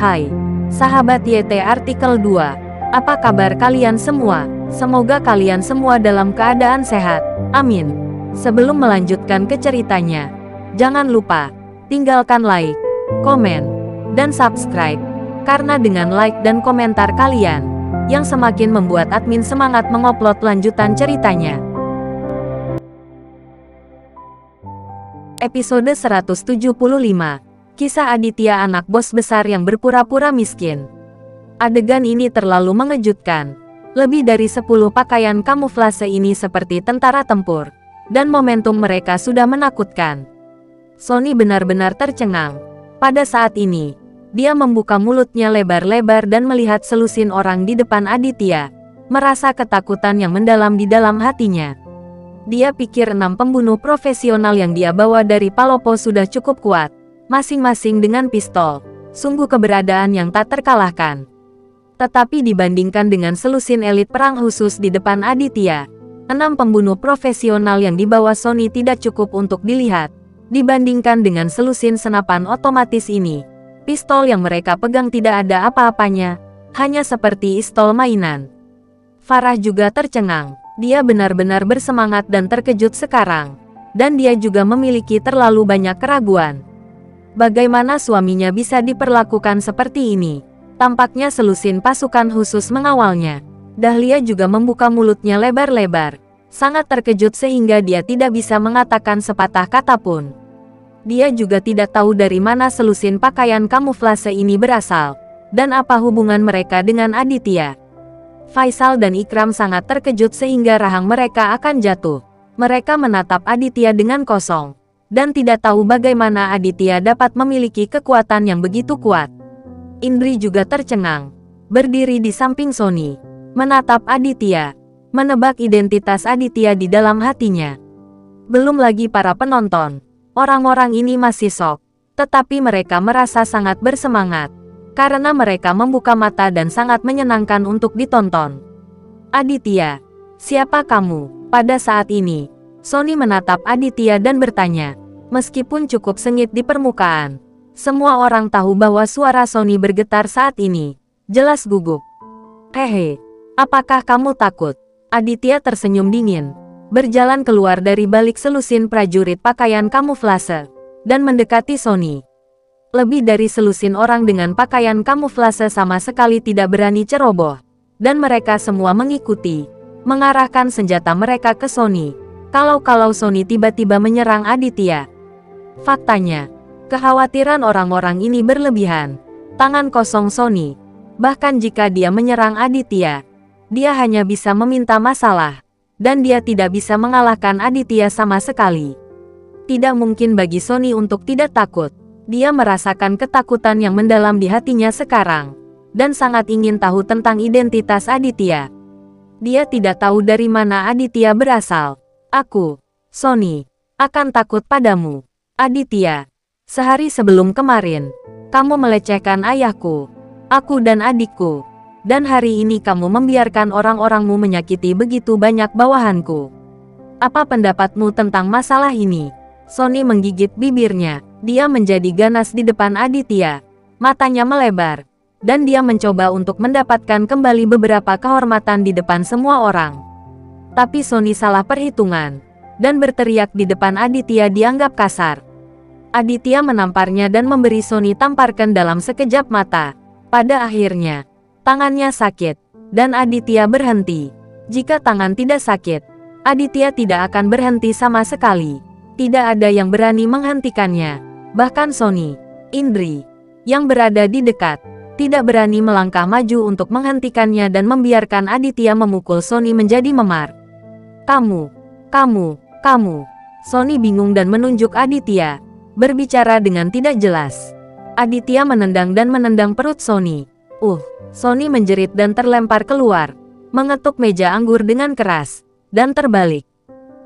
Hai, sahabat YT Artikel 2. Apa kabar kalian semua? Semoga kalian semua dalam keadaan sehat. Amin. Sebelum melanjutkan ke ceritanya, jangan lupa tinggalkan like, komen, dan subscribe. Karena dengan like dan komentar kalian, yang semakin membuat admin semangat mengupload lanjutan ceritanya. Episode 175. Kisah Aditya, anak bos besar yang berpura-pura miskin. Adegan ini terlalu mengejutkan. Lebih dari 10 pakaian kamuflase ini seperti tentara tempur, dan momentum mereka sudah menakutkan. Sonny benar-benar tercengang. Pada saat ini, dia membuka mulutnya lebar-lebar dan melihat selusin orang di depan Aditya, merasa ketakutan yang mendalam di dalam hatinya. Dia pikir 6 pembunuh profesional yang dia bawa dari Palopo sudah cukup kuat, masing-masing dengan pistol. Sungguh keberadaan yang tak terkalahkan. Tetapi dibandingkan dengan selusin elit perang khusus di depan Aditya, 6 pembunuh profesional yang dibawa Sonny tidak cukup untuk dilihat. Dibandingkan dengan selusin senapan otomatis ini, pistol yang mereka pegang tidak ada apa-apanya, hanya seperti pistol mainan. Farah juga tercengang. Dia benar-benar bersemangat dan terkejut sekarang. Dan dia juga memiliki terlalu banyak keraguan. Bagaimana suaminya bisa diperlakukan seperti ini? Tampaknya selusin pasukan khusus mengawalnya. Dahlia juga membuka mulutnya lebar-lebar. Sangat terkejut sehingga dia tidak bisa mengatakan sepatah kata pun. Dia juga tidak tahu dari mana selusin pakaian kamuflase ini berasal. Dan apa hubungan mereka dengan Aditya. Faisal dan Ikram sangat terkejut sehingga rahang mereka akan jatuh. Mereka menatap Aditya dengan kosong. Dan tidak tahu bagaimana Aditya dapat memiliki kekuatan yang begitu kuat. Indri juga tercengang. Berdiri di samping Sonny. Menatap Aditya. Menebak identitas Aditya di dalam hatinya. Belum lagi para penonton. Orang-orang ini masih shock. Tetapi mereka merasa sangat bersemangat. Karena mereka membuka mata dan sangat menyenangkan untuk ditonton. Aditya, siapa kamu? Pada saat ini, Sonny menatap Aditya dan bertanya. Meskipun cukup sengit di permukaan, semua orang tahu bahwa suara Sonny bergetar saat ini. Jelas gugup. Hehe, apakah kamu takut? Aditya tersenyum dingin. Berjalan keluar dari balik selusin prajurit pakaian kamuflase. Dan mendekati Sonny. Lebih dari selusin orang dengan pakaian kamuflase sama sekali tidak berani ceroboh. Dan mereka semua mengikuti. Mengarahkan senjata mereka ke Sonny. Kalau Sonny tiba-tiba menyerang Aditya. Faktanya, kekhawatiran orang-orang ini berlebihan. Tangan kosong Sonny. Bahkan jika dia menyerang Aditya, dia hanya bisa meminta masalah. Dan dia tidak bisa mengalahkan Aditya sama sekali. Tidak mungkin bagi Sonny untuk tidak takut. Dia merasakan ketakutan yang mendalam di hatinya sekarang. Dan sangat ingin tahu tentang identitas Aditya. Dia tidak tahu dari mana Aditya berasal. Aku, Sonny, akan takut padamu. Aditya, sehari sebelum kemarin, kamu melecehkan ayahku, aku dan adikku. Dan hari ini kamu membiarkan orang-orangmu menyakiti begitu banyak bawahanku. Apa pendapatmu tentang masalah ini? Sonny menggigit bibirnya. Dia menjadi ganas di depan Aditya. Matanya melebar. Dan dia mencoba untuk mendapatkan kembali beberapa kehormatan di depan semua orang. Tapi Sonny salah perhitungan. Dan berteriak di depan Aditya dianggap kasar. Aditya menamparnya dan memberi Sonny tamparkan dalam sekejap mata. Pada akhirnya, tangannya sakit. Dan Aditya berhenti. Jika tangan tidak sakit, Aditya tidak akan berhenti sama sekali. Tidak ada yang berani menghentikannya. Bahkan Sonny, Indri, yang berada di dekat, tidak berani melangkah maju untuk menghentikannya dan membiarkan Aditya memukul Sonny menjadi memar. Kamu. Sonny bingung dan menunjuk Aditya, berbicara dengan tidak jelas. Aditya menendang perut Sonny. Sonny menjerit dan terlempar keluar, mengetuk meja anggur dengan keras, dan terbalik.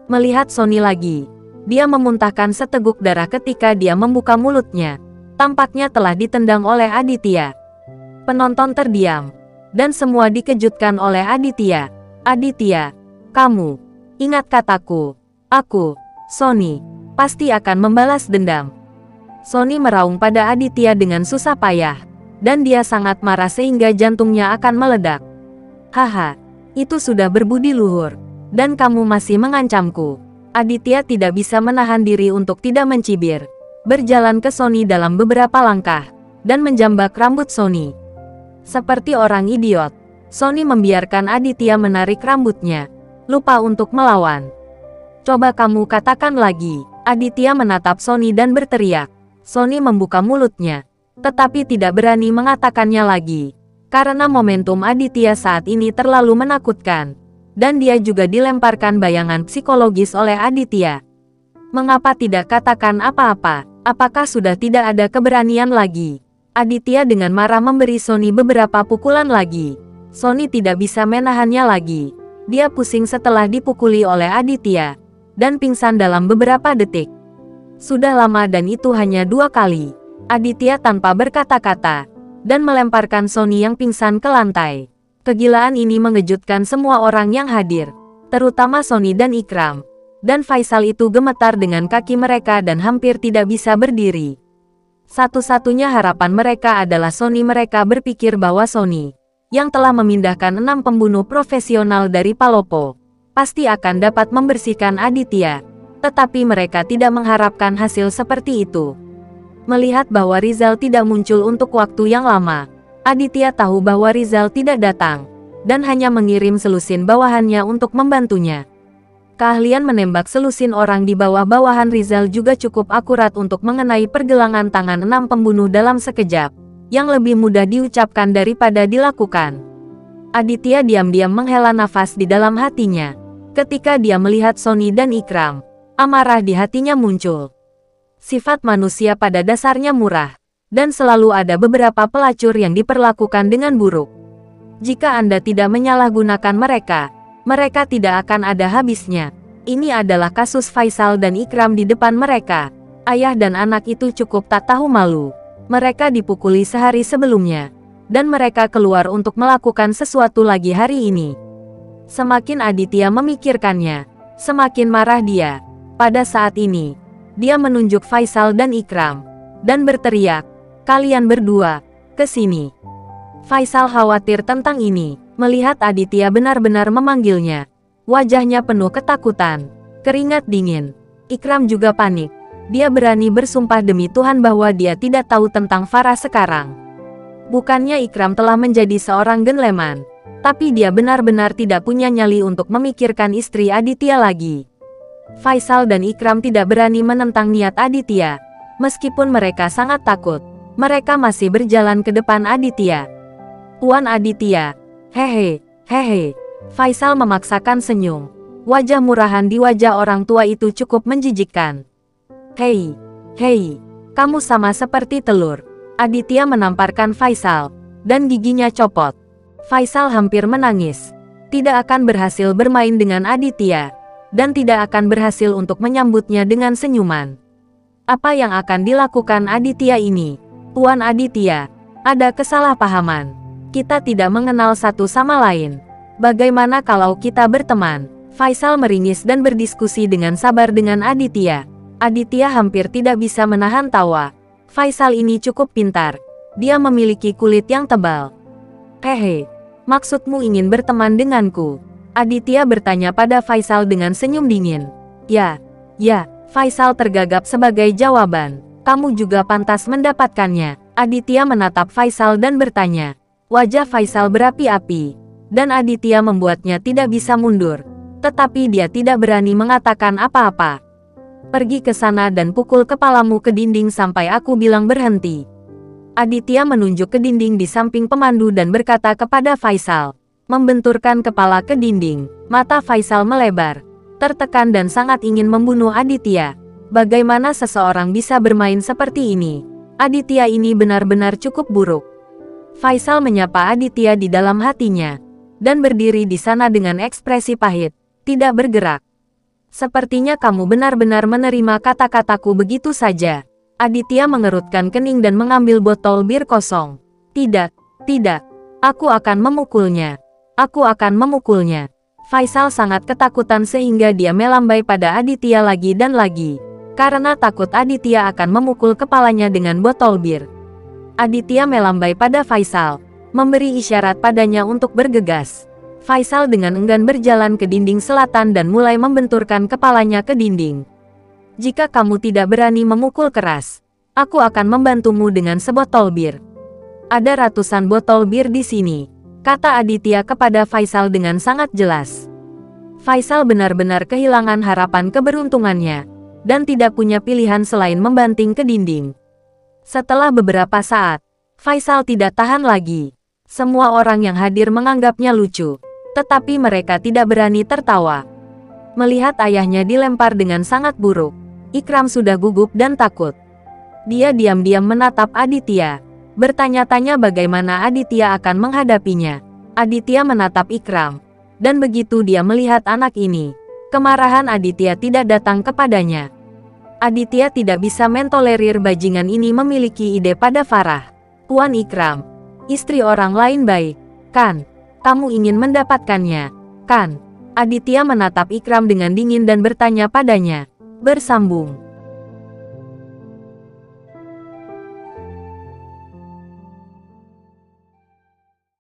Melihat Sonny lagi, dia memuntahkan seteguk darah ketika dia membuka mulutnya. Tampaknya telah ditendang oleh Aditya. Penonton terdiam, dan semua dikejutkan oleh Aditya. Aditya, kamu, ingat kataku. Aku, Sonny, pasti akan membalas dendam. Sonny meraung pada Aditya dengan susah payah. dan dia sangat marah sehingga jantungnya akan meledak. Haha, itu sudah berbudi luhur, dan kamu masih mengancamku. Aditya tidak bisa menahan diri untuk tidak mencibir. Berjalan ke Sonny dalam beberapa langkah, dan menjambak rambut Sonny. Seperti orang idiot, Sonny membiarkan Aditya menarik rambutnya, lupa untuk melawan. Coba kamu katakan lagi. Aditya menatap Sonny dan berteriak. Sonny membuka mulutnya, tetapi tidak berani mengatakannya lagi. Karena momentum Aditya saat ini terlalu menakutkan. Dan dia juga dilemparkan bayangan psikologis oleh Aditya. Mengapa tidak katakan apa-apa? Apakah sudah tidak ada keberanian lagi? Aditya dengan marah memberi Sonny beberapa pukulan lagi. Sonny tidak bisa menahannya lagi. Dia pusing setelah dipukuli oleh Aditya, dan pingsan dalam beberapa detik. Sudah lama dan itu hanya 2 kali. Aditya tanpa berkata-kata, dan melemparkan Sonny yang pingsan ke lantai. Kegilaan ini mengejutkan semua orang yang hadir, terutama Sonny dan Ikram. Dan Faisal itu gemetar dengan kaki mereka dan hampir tidak bisa berdiri. Satu-satunya harapan mereka adalah Sonny. Mereka berpikir bahwa Sonny, yang telah memindahkan 6 pembunuh profesional dari Palopo, pasti akan dapat membersihkan Aditya. Tetapi mereka tidak mengharapkan hasil seperti itu. Melihat bahwa Rizal tidak muncul untuk waktu yang lama, Aditya tahu bahwa Rizal tidak datang, dan hanya mengirim selusin bawahannya untuk membantunya. Keahlian menembak selusin orang di bawah bawahan Rizal juga cukup akurat untuk mengenai pergelangan tangan 6 pembunuh dalam sekejap, yang lebih mudah diucapkan daripada dilakukan. Aditya diam-diam menghela nafas di dalam hatinya. Ketika dia melihat Sonny dan Ikram, amarah di hatinya muncul. Sifat manusia pada dasarnya murah, dan selalu ada beberapa pelacur yang diperlakukan dengan buruk. Jika Anda tidak menyalahgunakan mereka, mereka tidak akan ada habisnya. Ini adalah kasus Faisal dan Ikram di depan mereka. Ayah dan anak itu cukup tak tahu malu. Mereka dipukuli sehari sebelumnya, dan mereka keluar untuk melakukan sesuatu lagi hari ini. Semakin Aditya memikirkannya, semakin marah dia. Pada saat ini, dia menunjuk Faisal dan Ikram, dan berteriak, "Kalian berdua, ke sini." Faisal khawatir tentang ini, melihat Aditya benar-benar memanggilnya. Wajahnya penuh ketakutan, keringat dingin. Ikram juga panik. Dia berani bersumpah demi Tuhan bahwa dia tidak tahu tentang Farah sekarang. Bukannya Ikram telah menjadi seorang gentleman, tapi dia benar-benar tidak punya nyali untuk memikirkan istri Aditya lagi. Faisal dan Ikram tidak berani menentang niat Aditya. Meskipun mereka sangat takut, mereka masih berjalan ke depan Aditya. "Tuan Aditya." "Hehe, hehe." Faisal memaksakan senyum. Wajah murahan di wajah orang tua itu cukup menjijikkan. "Hei, hei, kamu sama seperti telur." Aditya menamparkan Faisal, dan giginya copot. Faisal hampir menangis. Tidak akan berhasil bermain dengan Aditya, dan tidak akan berhasil untuk menyambutnya dengan senyuman. Apa yang akan dilakukan Aditya ini? "Tuan Aditya, ada kesalahpahaman. Kita tidak mengenal satu sama lain. Bagaimana kalau kita berteman?" Faisal meringis dan berdiskusi dengan sabar dengan Aditya. Aditya hampir tidak bisa menahan tawa. Faisal ini cukup pintar. Dia memiliki kulit yang tebal. "Hehe, maksudmu ingin berteman denganku?" Aditya bertanya pada Faisal dengan senyum dingin. Ya, Faisal tergagap sebagai jawaban. "Kamu juga pantas mendapatkannya." Aditya menatap Faisal dan bertanya. Wajah Faisal berapi-api, dan Aditya membuatnya tidak bisa mundur. Tetapi dia tidak berani mengatakan apa-apa. "Pergi ke sana dan pukul kepalamu ke dinding sampai aku bilang berhenti." Aditya menunjuk ke dinding di samping pemandu dan berkata kepada Faisal. Membenturkan kepala ke dinding, mata Faisal melebar, tertekan dan sangat ingin membunuh Aditya. Bagaimana seseorang bisa bermain seperti ini? Aditya ini benar-benar cukup buruk. Faisal menyapa Aditya di dalam hatinya, dan berdiri di sana dengan ekspresi pahit, tidak bergerak. "Sepertinya kamu benar-benar menerima kata-kataku begitu saja." Aditya mengerutkan kening dan mengambil botol bir kosong. Tidak, aku akan memukulnya. Aku akan memukulnya." Faisal sangat ketakutan sehingga dia melambai pada Aditya lagi dan lagi, karena takut Aditya akan memukul kepalanya dengan botol bir. Aditya melambai pada Faisal, memberi isyarat padanya untuk bergegas. Faisal dengan enggan berjalan ke dinding selatan dan mulai membenturkan kepalanya ke dinding. Jika kamu tidak berani memukul keras, aku akan membantumu dengan sebotol bir. Ada ratusan botol bir di sini, kata Aditya kepada Faisal dengan sangat jelas. Faisal benar-benar kehilangan harapan keberuntungannya, dan tidak punya pilihan selain membanting ke dinding. Setelah beberapa saat, Faisal tidak tahan lagi. Semua orang yang hadir menganggapnya lucu, tetapi mereka tidak berani tertawa. Melihat ayahnya dilempar dengan sangat buruk, Ikram sudah gugup dan takut. Dia diam-diam menatap Aditya, bertanya-tanya bagaimana Aditya akan menghadapinya. Aditya menatap Ikram, dan begitu dia melihat anak ini, kemarahan Aditya tidak datang kepadanya. Aditya tidak bisa mentolerir bajingan ini memiliki ide pada Farah. Tuan Ikram, istri orang lain baik, kan? Kamu ingin mendapatkannya, kan? Aditya menatap Ikram dengan dingin dan bertanya padanya. Bersambung.